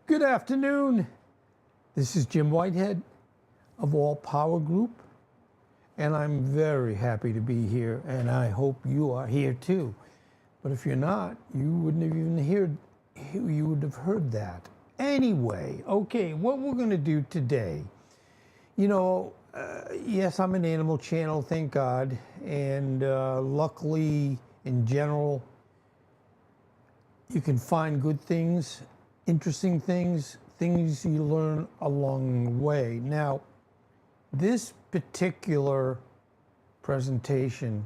Good afternoon. This is Jim Whitehead of All Power Group, and I'm very happy to be here, and I hope you are here too. But if you're not, you wouldn't have even you would have heard that. Anyway, okay, what we're going to do today, yes, I'm an Animal Channel, thank God, and luckily, in general, you can find good things, interesting things, things you learn along the way. Now, this particular presentation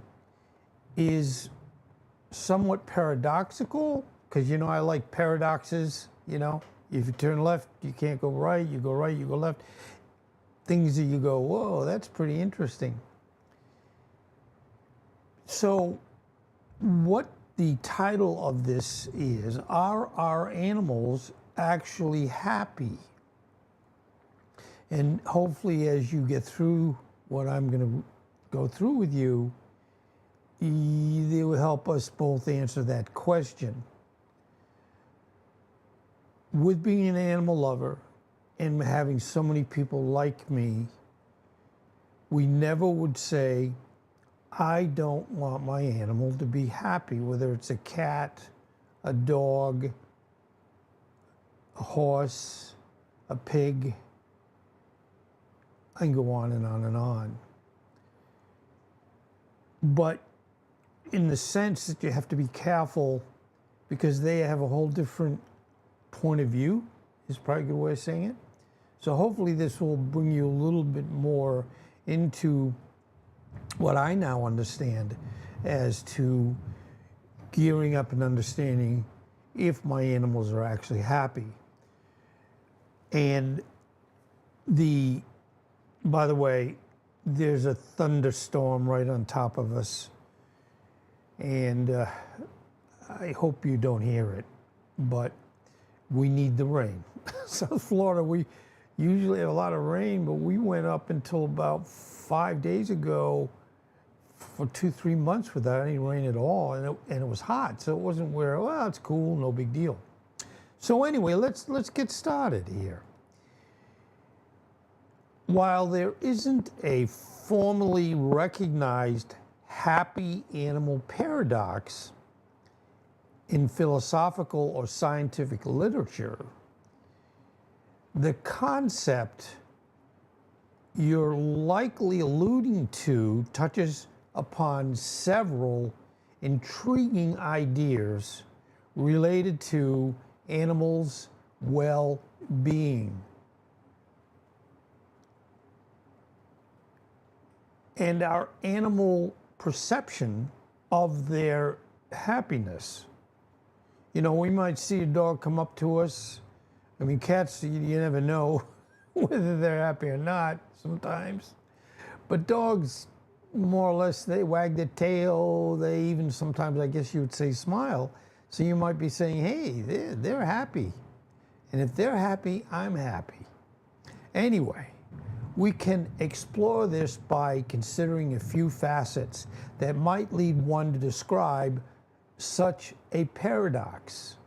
is somewhat paradoxical because, I like paradoxes, If you turn left, you can't go right, you go right, you go left. Things that you go, whoa, that's pretty interesting. So what the title of this is, are our animals actually happy? And hopefully as you get through what I'm going to go through with you, they will help us both answer that question. With being an animal lover and having so many people like me, we never would say, I don't want my animal to be happy, whether it's a cat, a dog, a horse, a pig. I can go on and on and on. But in the sense that you have to be careful because they have a whole different point of view, is probably a good way of saying it. So hopefully this will bring you a little bit more into what I now understand as to gearing up and understanding if my animals are actually happy. And by the way, there's a thunderstorm right on top of us, and I hope you don't hear it, but we need the rain. South Florida, we usually have a lot of rain, but we went up until about 5 days ago for 2-3 months without any rain at all, and it was hot, so it wasn't where, well, it's cool, no big deal. So anyway, let's get started here. While there isn't a formally recognized happy animal paradox in philosophical or scientific literature, the concept you're likely alluding to touches upon several intriguing ideas related to animals' well-being and our animal perception of their happiness. We might see a dog come up to us. I mean, cats, you never know whether they're happy or not sometimes. But dogs, more or less, they wag their tail. They even sometimes, I guess you would say, smile. So you might be saying, hey, they're happy. And if they're happy, I'm happy. Anyway, we can explore this by considering a few facets that might lead one to describe such a paradox.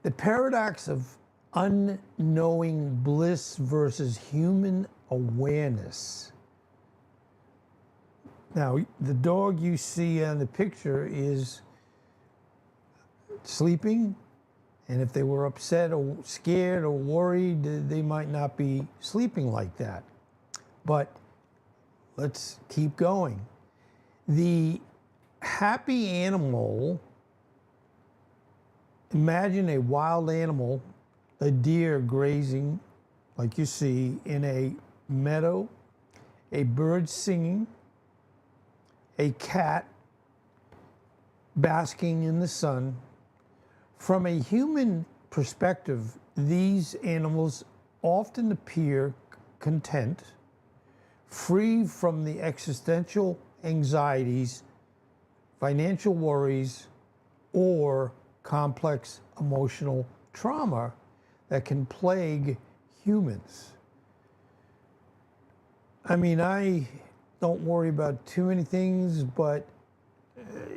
The paradox of unknowing bliss versus human awareness. Now, the dog you see on the picture is sleeping, and if they were upset or scared or worried, they might not be sleeping like that. But let's keep going. The happy animal, imagine a wild animal, a deer grazing, like you see, in a meadow, a bird singing, a cat basking in the sun. From a human perspective, these animals often appear content, free from the existential anxieties, financial worries, or complex emotional trauma that can plague humans. I mean, I don't worry about too many things, but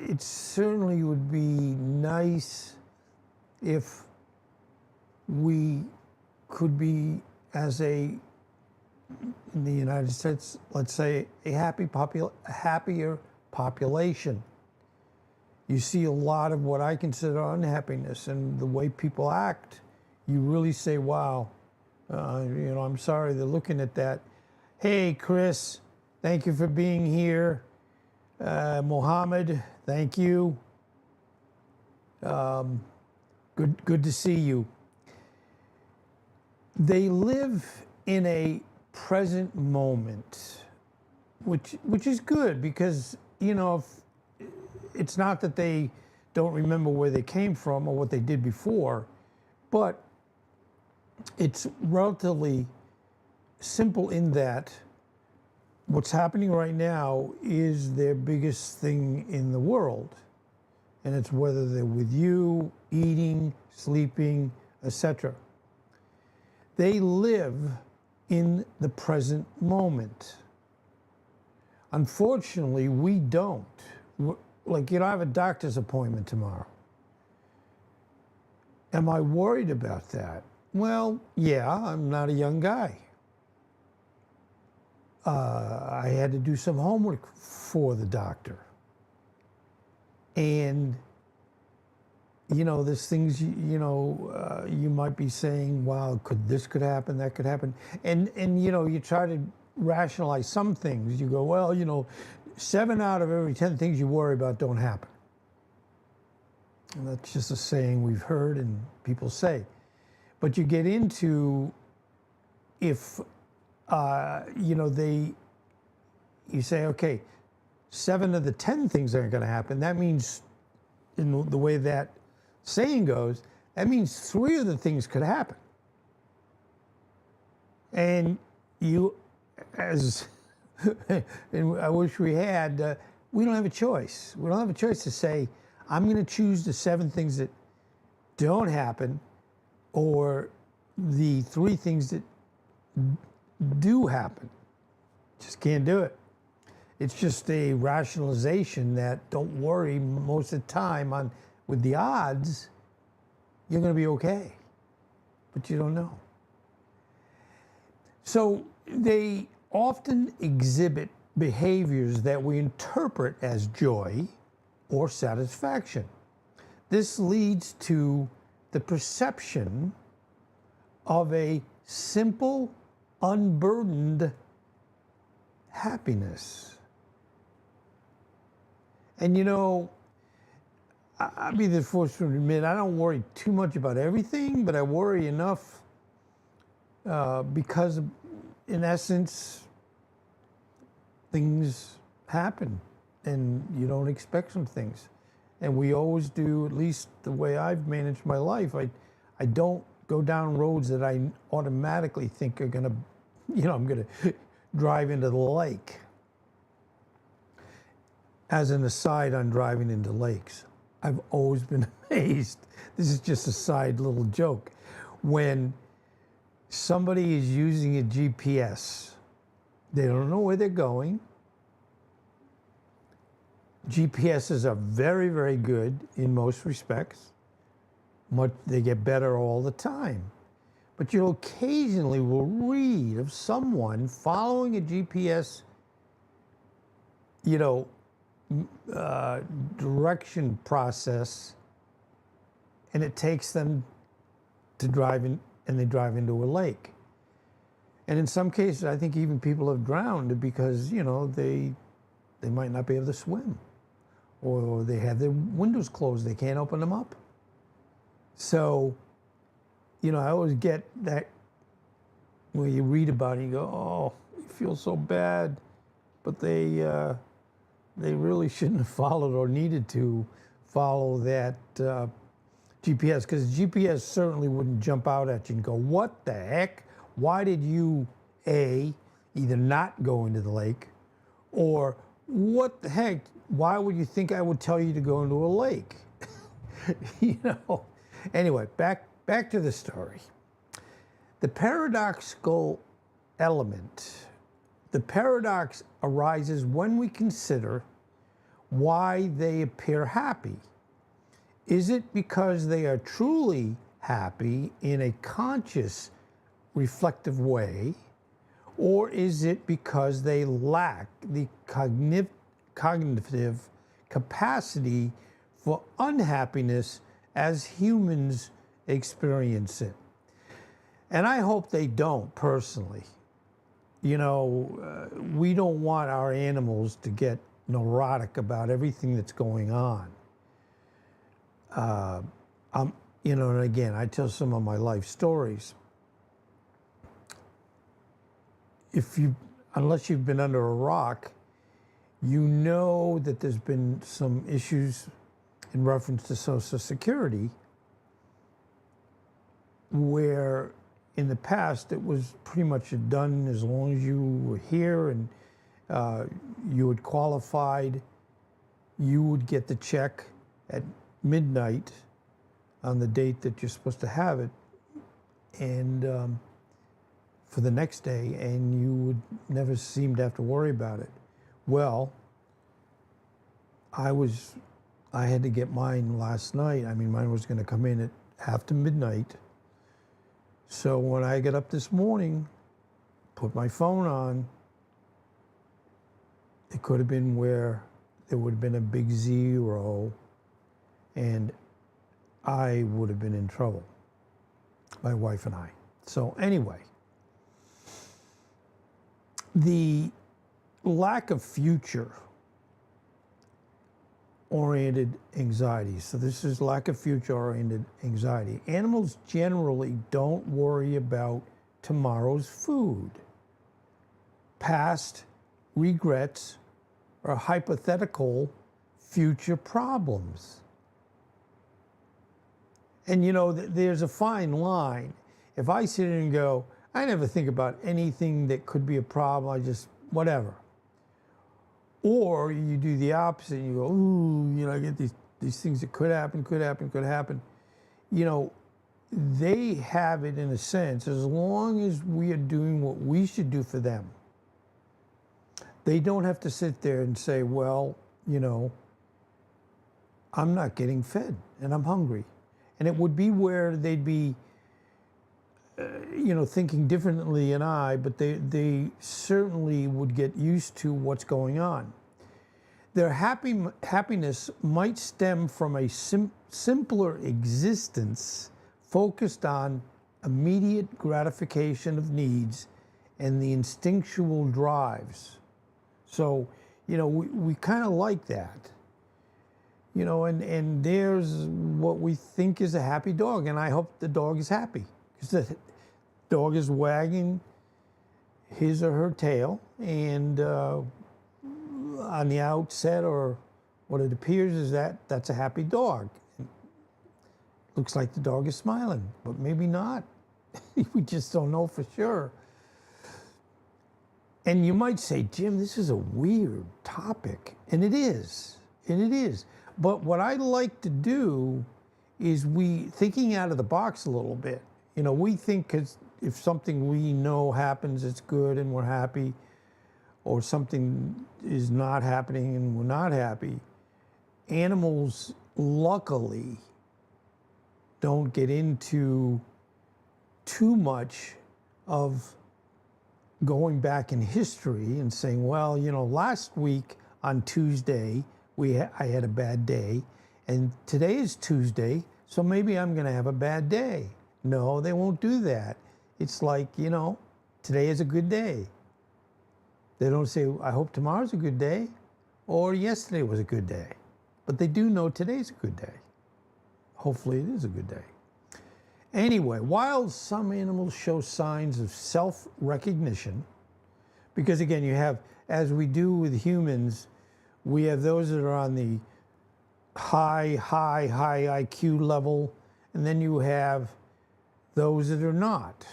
it certainly would be nice if we could be, as in the United States, let's say a happier population. You see a lot of what I consider unhappiness and the way people act. You really say, wow, I'm sorry they're looking at that. Hey, Chris, thank you for being here. Mohammed, thank you. Good to see you. They live in a present moment, which is good because, if it's not that they don't remember where they came from or what they did before, but it's relatively simple in that what's happening right now is their biggest thing in the world. And it's whether they're with you, eating, sleeping, etc. They live in the present moment. Unfortunately, we don't. Like, I have a doctor's appointment tomorrow. Am I worried about that? Well, yeah, I'm not a young guy. I had to do some homework for the doctor. And, there's things, you might be saying, wow, this could happen, that could happen. And you try to rationalize some things. You go, well, 7 out of every 10 things you worry about don't happen. And that's just a saying we've heard and people say. But you get into if, you say, okay, 7 of the 10 things aren't going to happen. That means, in the way that saying goes, that means 3 of the things could happen. And you, and I wish we had, we don't have a choice. We don't have a choice to say, I'm going to choose the 7 things that don't happen or the 3 things that do happen. Just can't do it. It's just a rationalization that don't worry, most of the time with the odds, you're going to be okay. But you don't know. So they often exhibit behaviors that we interpret as joy or satisfaction. This leads to the perception of a simple, unburdened happiness. And I'll be the first to admit, I don't worry too much about everything, but I worry enough because, in essence, things happen and you don't expect some things. And we always do, at least the way I've managed my life. I don't go down roads that I automatically think are going to, I'm going to drive into the lake. As an aside on driving into lakes, I've always been amazed. This is just a side little joke. When somebody is using a GPS, they don't know where they're going. GPSs are very, very good in most respects. They get better all the time. But you occasionally will read of someone following a GPS, direction process, and it takes them to drive in, and they drive into a lake. And in some cases, I think even people have drowned because, they might not be able to swim, or they have their windows closed, they can't open them up. So, I always get that where you read about it, you go, oh, you feel so bad, but they really shouldn't have followed or needed to follow that GPS, because GPS certainly wouldn't jump out at you and go, what the heck? Why did you, A, either not go into the lake, or what the heck? Why would you think I would tell you to go into a lake? Anyway, back to the story. The paradoxical element. The paradox arises when we consider why they appear happy. Is it because they are truly happy in a conscious, reflective way, or is it because they lack the cognitive capacity for unhappiness as humans experience it? And I hope they don't, personally. You know, we don't want our animals to get neurotic about everything that's going on. You know, and again, I tell some of my life stories. Unless you've been under a rock, you know that there's been some issues in reference to Social Security where in the past it was pretty much done as long as you were here and you had qualified, you would get the check at midnight on the date that you're supposed to have it, and for the next day, and you would never seem to have to worry about it. Well, I had to get mine last night. I mean, mine was going to come in at after midnight. So when I get up this morning, put my phone on, it could have been where there would have been a big zero, and I would have been in trouble, my wife and I. So anyway, the lack of future-oriented anxiety. So this is lack of future-oriented anxiety. Animals generally don't worry about tomorrow's food, past regrets, or hypothetical future problems. And you know, there's a fine line. If I sit here and go, I never think about anything that could be a problem, I just, whatever. Or you do the opposite, and you go, ooh, you know, I get these things that could happen. You know, they have it in a sense, as long as we are doing what we should do for them. They don't have to sit there and say, well, you know, I'm not getting fed and I'm hungry. And it would be where they'd be, you know, thinking differently than I, but they certainly would get used to what's going on. Their happiness might stem from a simpler existence focused on immediate gratification of needs and the instinctual drives. So, you know, we kind of like that. You know, and there's what we think is a happy dog, and I hope the dog is happy, because the dog is wagging his or her tail, and on the outset, or what it appears is that's a happy dog. Looks like the dog is smiling, but maybe not. We just don't know for sure. And you might say, Jim, this is a weird topic, and it is, But what I like to do is thinking out of the box a little bit. You know, we think if something we know happens, it's good and we're happy, or something is not happening and we're not happy. Animals, luckily, don't get into too much of going back in history and saying, well, you know, last week on Tuesday, I had a bad day, and today is Tuesday, so maybe I'm going to have a bad day. No, they won't do that. It's like, you know, today is a good day. They don't say, I hope tomorrow's a good day, or yesterday was a good day. But they do know today's a good day. Hopefully it is a good day. Anyway, while some animals show signs of self-recognition, because again, you have, as we do with humans, we have those that are on the high IQ level, and then you have those that are not.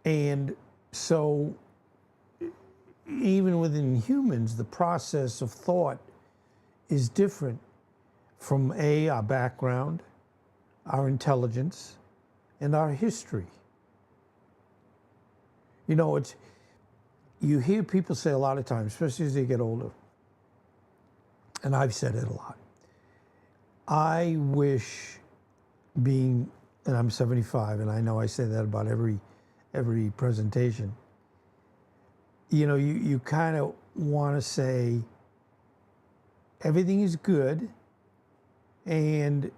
And so even within humans, the process of thought is different from our background, our intelligence, and our history. You know, you hear people say a lot of times, especially as they get older, and I've said it a lot, I wish being, and I'm 75, and I know I say that about every presentation. You know, you kind of want to say everything is good, and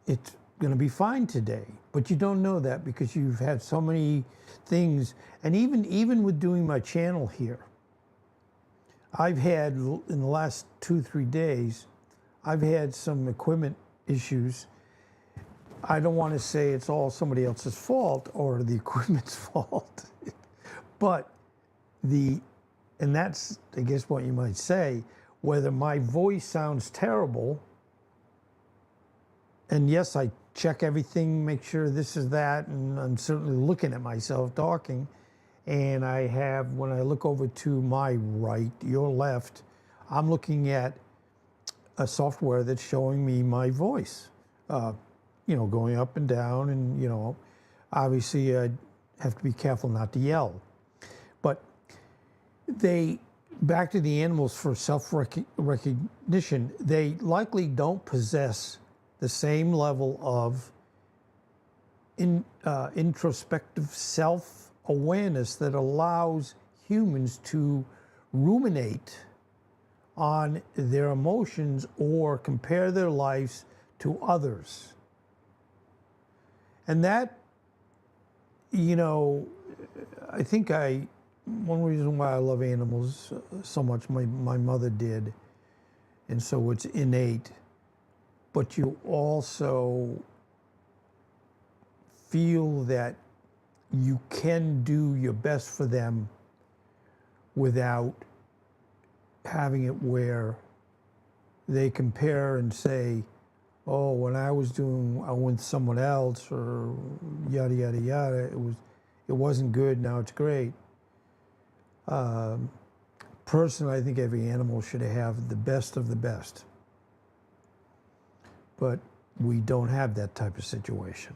it's going to be fine today. But you don't know that because you've had so many things. And even with doing my channel here, I've had, in the last 2-3 days, I've had some equipment issues. I don't want to say it's all somebody else's fault or the equipment's fault, but and that's, I guess, what you might say, whether my voice sounds terrible. And yes, I check everything, make sure this is that, and I'm certainly looking at myself talking. And I have, when I look over to my right, your left, I'm looking at a software that's showing me my voice, you know, going up and down. And, you know, obviously I have to be careful not to yell. But back to the animals for self-recognition, they likely don't possess the same level of introspective self-awareness that allows humans to ruminate on their emotions or compare their lives to others. And that, you know, I think one reason why I love animals so much, my mother did, and so it's innate. But you also feel that you can do your best for them without having it where they compare and say, oh, when I was with someone else, or yada, yada, yada, it wasn't good, now it's great. Personally, I think every animal should have the best of the best. But we don't have that type of situation.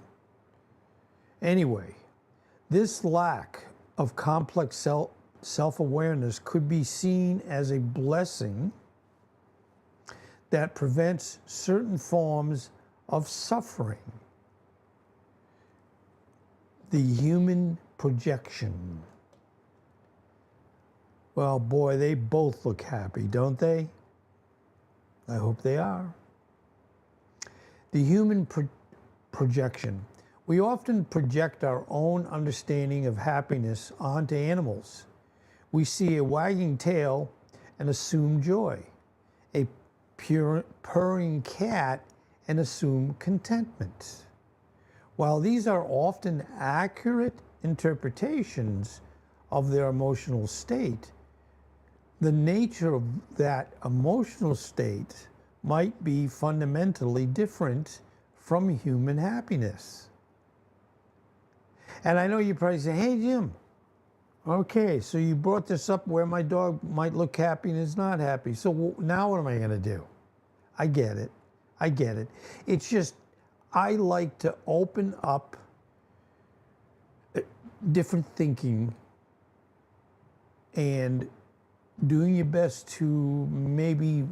Anyway, this lack of complex self-awareness could be seen as a blessing that prevents certain forms of suffering. The human projection. Well, boy, they both look happy, don't they? I hope they are. The human projection. We often project our own understanding of happiness onto animals. We see a wagging tail and assume joy, a purring cat and assume contentment. While these are often accurate interpretations of their emotional state, the nature of that emotional state might be fundamentally different from human happiness. And I know you probably say, hey, Jim, okay, so you brought this up where my dog might look happy and is not happy. So now what am I going to do? I get it. I get it. It's just, I like to open up different thinking and doing your best to maybe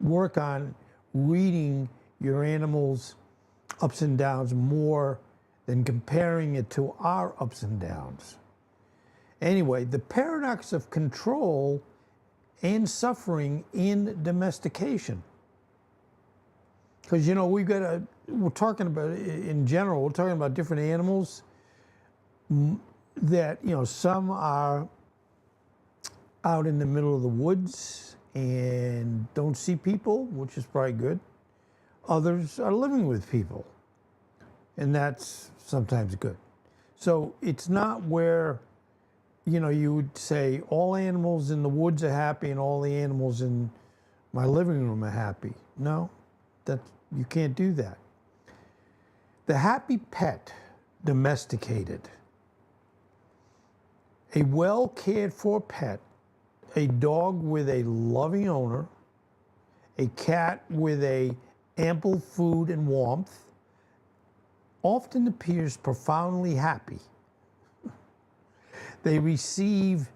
work on reading your animal's ups and downs more than comparing it to our ups and downs. Anyway, the paradox of control and suffering in domestication. Because, you know, we're talking about, in general, we're talking about different animals that, you know, some are out in the middle of the woods and don't see people, which is probably good. Others are living with people, and that's sometimes good. So it's not where, you know, you would say all animals in the woods are happy and all the animals in my living room are happy. No, you can't do that. The happy pet, domesticated. A well cared for pet, a dog with a loving owner, a cat with ample food and warmth, often appears profoundly happy. They receive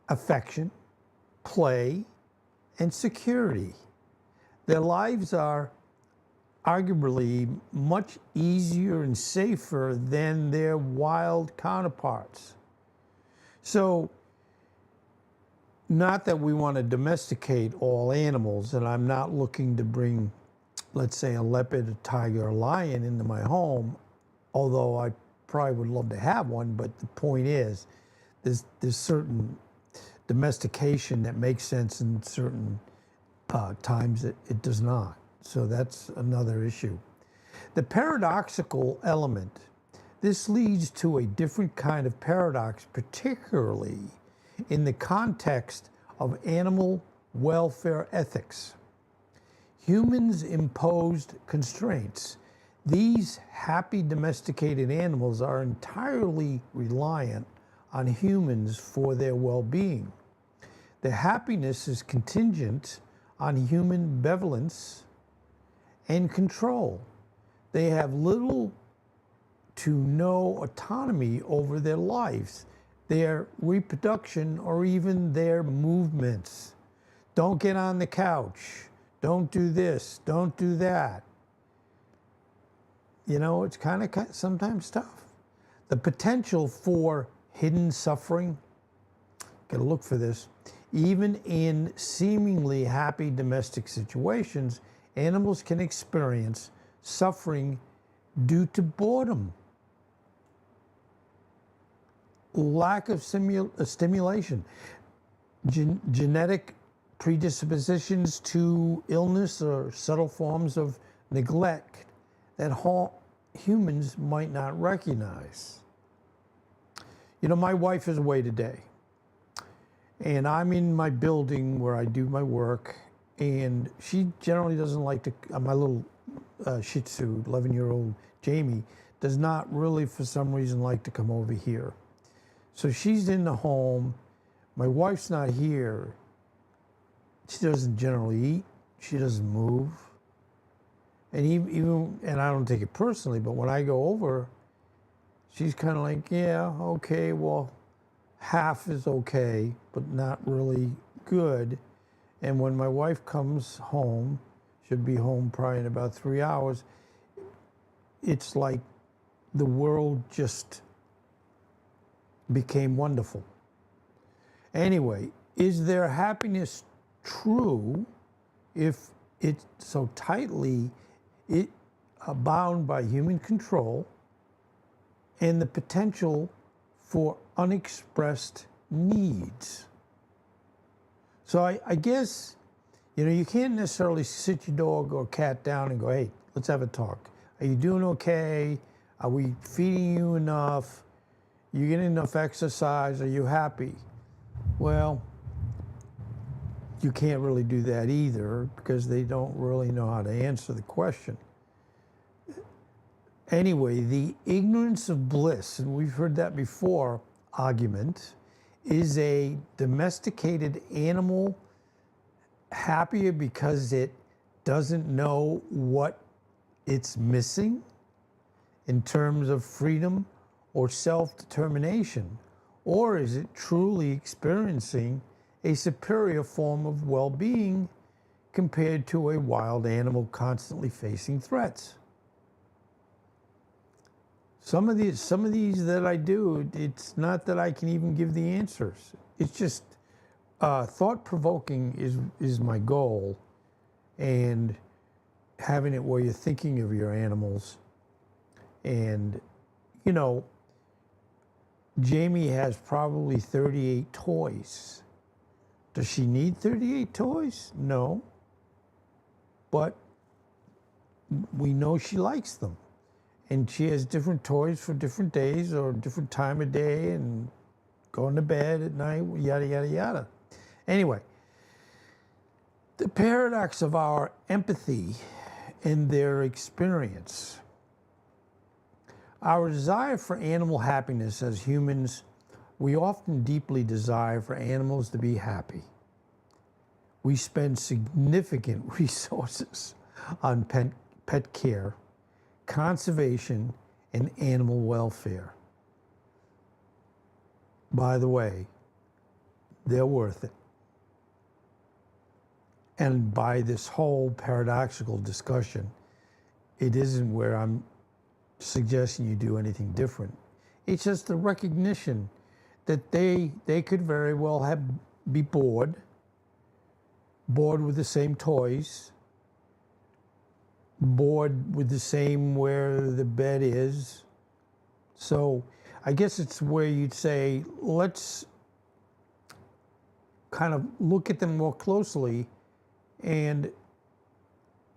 affection, play, and security. Their lives are arguably much easier and safer than their wild counterparts. So, not that we want to domesticate all animals, and I'm not looking to bring, let's say, a leopard, a tiger, a lion into my home, although I probably would love to have one. But the point is, there's certain domestication that makes sense in certain times that it does not. So that's another issue. The paradoxical element, this leads to a different kind of paradox, particularly in the context of animal welfare ethics. Humans imposed constraints. These happy domesticated animals are entirely reliant on humans for their well-being. Their happiness is contingent on human benevolence and control. They have little to no autonomy over their lives, their reproduction, or even their movements. Don't get on the couch. Don't do this. Don't do that. You know, it's kind of sometimes tough. The potential for hidden suffering, gotta look for this. Even in seemingly happy domestic situations, animals can experience suffering due to boredom, lack of stimulation, genetic predispositions to illness, or subtle forms of neglect that humans might not recognize. You know, my wife is away today, and I'm in my building where I do my work, and she generally doesn't like to, my little Shih Tzu, 11-year-old Jamie, does not really, for some reason, like to come over here. So she's in the home. My wife's not here. She doesn't generally eat. She doesn't move. And even, and I don't take it personally, but when I go over, she's kind of like, yeah, okay, well, half is okay, but not really good. And when my wife comes home, should be home probably in about 3 hours, it's like the world just became wonderful. Anyway, is their happiness true if it's so tightly bound by human control and the potential for unexpressed needs? So I guess, you know, you can't necessarily sit your dog or cat down and go, hey, let's have a talk. Are you doing okay? Are we feeding you enough? You getting enough exercise? Are you happy? Well, you can't really do that either, because they don't really know how to answer the question. Anyway, the ignorance of bliss, and we've heard that before, argument, is a domesticated animal happier because it doesn't know what it's missing in terms of freedom or self-determination? Or is it truly experiencing a superior form of well-being compared to a wild animal constantly facing threats? Some of these that I do, it's not that I can even give the answers. It's just thought-provoking is my goal, and having it where you're thinking of your animals. And, you know, Jamie has probably 38 toys. Does she need 38 toys? No. But we know she likes them. And she has different toys for different days or different time of day, and going to bed at night, yada, yada, yada. Anyway, the paradox of our empathy and their experience. Our desire for animal happiness as humans, we often deeply desire for animals to be happy. We spend significant resources on pet care, conservation, and animal welfare. By the way, they're worth it. And by this whole paradoxical discussion, it isn't where I'm suggesting you do anything different. It's just the recognition that they could very well be bored with the same toys, bored with the same where the bed is. So I guess it's where you'd say, let's kind of look at them more closely and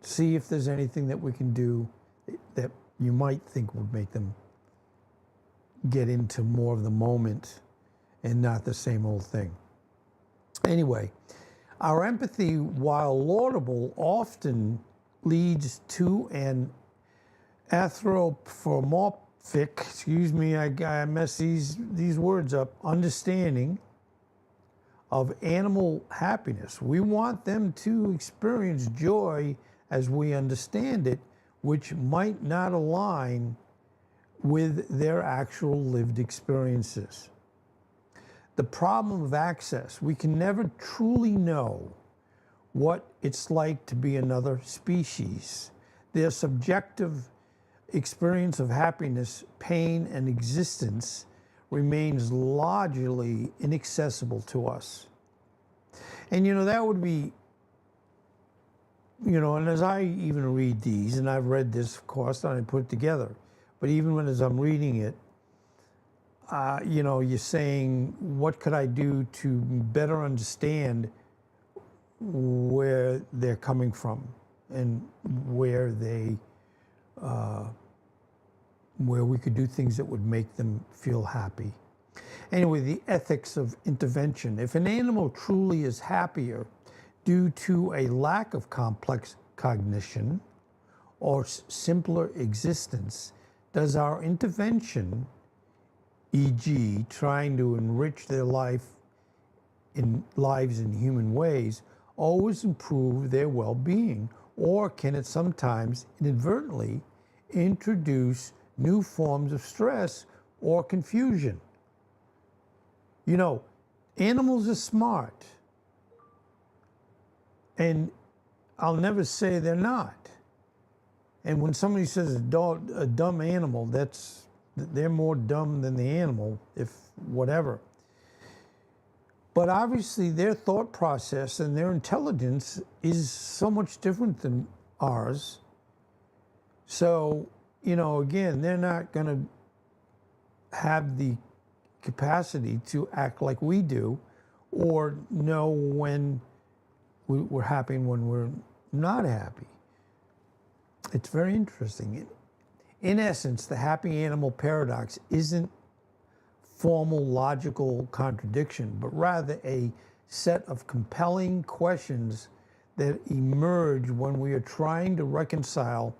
see if there's anything that we can do that you might think would make them get into more of the moment and not the same old thing. Anyway, our empathy, while laudable, often leads to an anthropomorphic, excuse me, I mess these words up, understanding of animal happiness. We want them to experience joy as we understand it, which might not align with their actual lived experiences. The problem of access, we can never truly know what it's like to be another species. Their subjective experience of happiness, pain, and existence remains largely inaccessible to us. And that would be, and as I even read these, and I've read this, of course, and I put it together, but even as I'm reading it, you're saying, what could I do to better understand where they're coming from and where we could do things that would make them feel happy. Anyway, the ethics of intervention. If an animal truly is happier due to a lack of complex cognition or simpler existence, does our intervention, e.g., trying to enrich their lives in human ways, always improve their well-being? Or can it sometimes inadvertently introduce new forms of stress or confusion? Animals are smart. And I'll never say they're not. And when somebody says a dumb animal, they're more dumb than the animal, if whatever. But obviously their thought process and their intelligence is so much different than ours. So, again, they're not going to have the capacity to act like we do or know when we're happy and when we're not happy. It's very interesting. In essence, the happy animal paradox isn't formal logical contradiction, but rather a set of compelling questions that emerge when we are trying to reconcile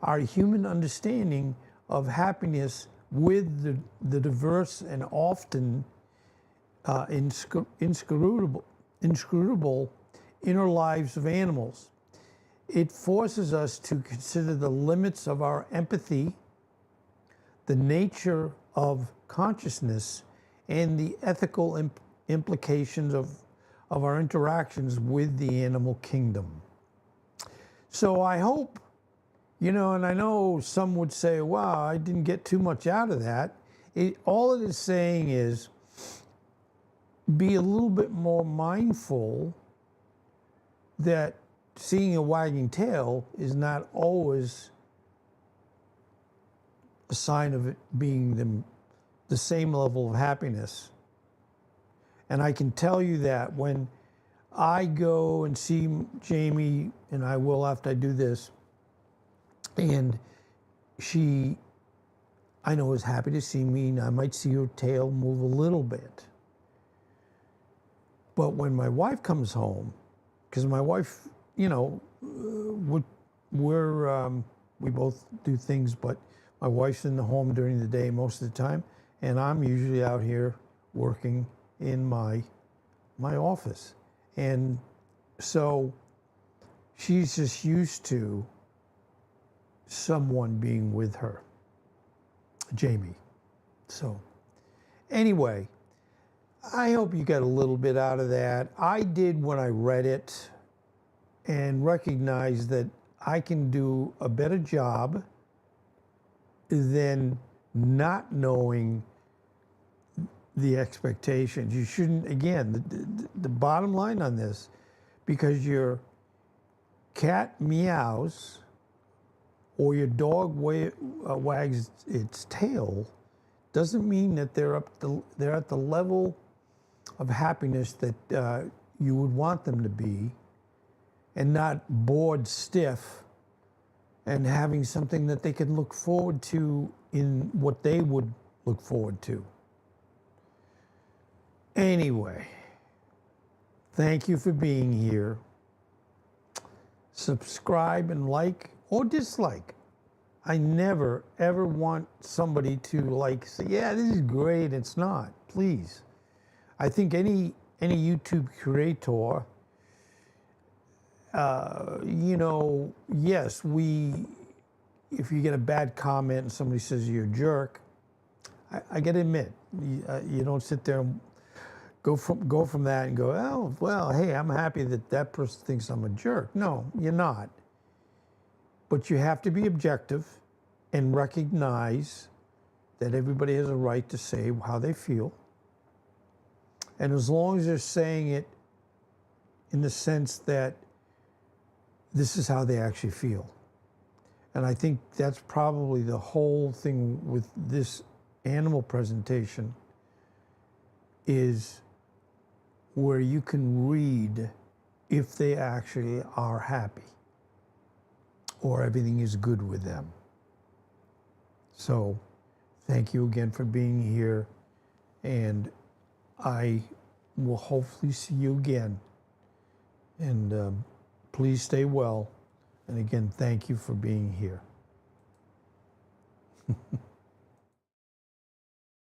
our human understanding of happiness with the diverse and often inscrutable inner lives of animals. It forces us to consider the limits of our empathy, the nature of consciousness, and the ethical implications of our interactions with the animal kingdom. So I hope, and I know some would say, wow, I didn't get too much out of that. All it is saying is be a little bit more mindful that seeing a wagging tail is not always a sign of it being the same level of happiness. And I can tell you that when I go and see Jamie, and I will after I do this, and she, I know, is happy to see me, and I might see her tail move a little bit. But when my wife comes home, because my wife, we both do things, but my wife's in the home during the day most of the time, and I'm usually out here working in my office. And so she's just used to someone being with her, Jamie. So anyway, I hope you got a little bit out of that. I did when I read it and recognized that I can do a better job than not knowing the expectations. You shouldn't, again, the bottom line on this, because your cat meows or your dog wags its tail, doesn't mean that they're at the level of happiness that you would want them to be, and not bored stiff and having something that they can look forward to in what they would look forward to. Anyway, thank you for being here. Subscribe and like or dislike. I never, ever want somebody to say, yeah, this is great. It's not. Please. I think any YouTube creator, yes, if you get a bad comment and somebody says you're a jerk, I got to admit, you don't sit there and go from that and go, oh, well, hey, I'm happy that person thinks I'm a jerk. No, you're not. But you have to be objective and recognize that everybody has a right to say how they feel. And as long as they're saying it in the sense that this is how they actually feel. And I think that's probably the whole thing with this animal presentation, is where you can read if they actually are happy or everything is good with them. So thank you again for being here, and I will hopefully see you again. And please stay well. And again, thank you for being here.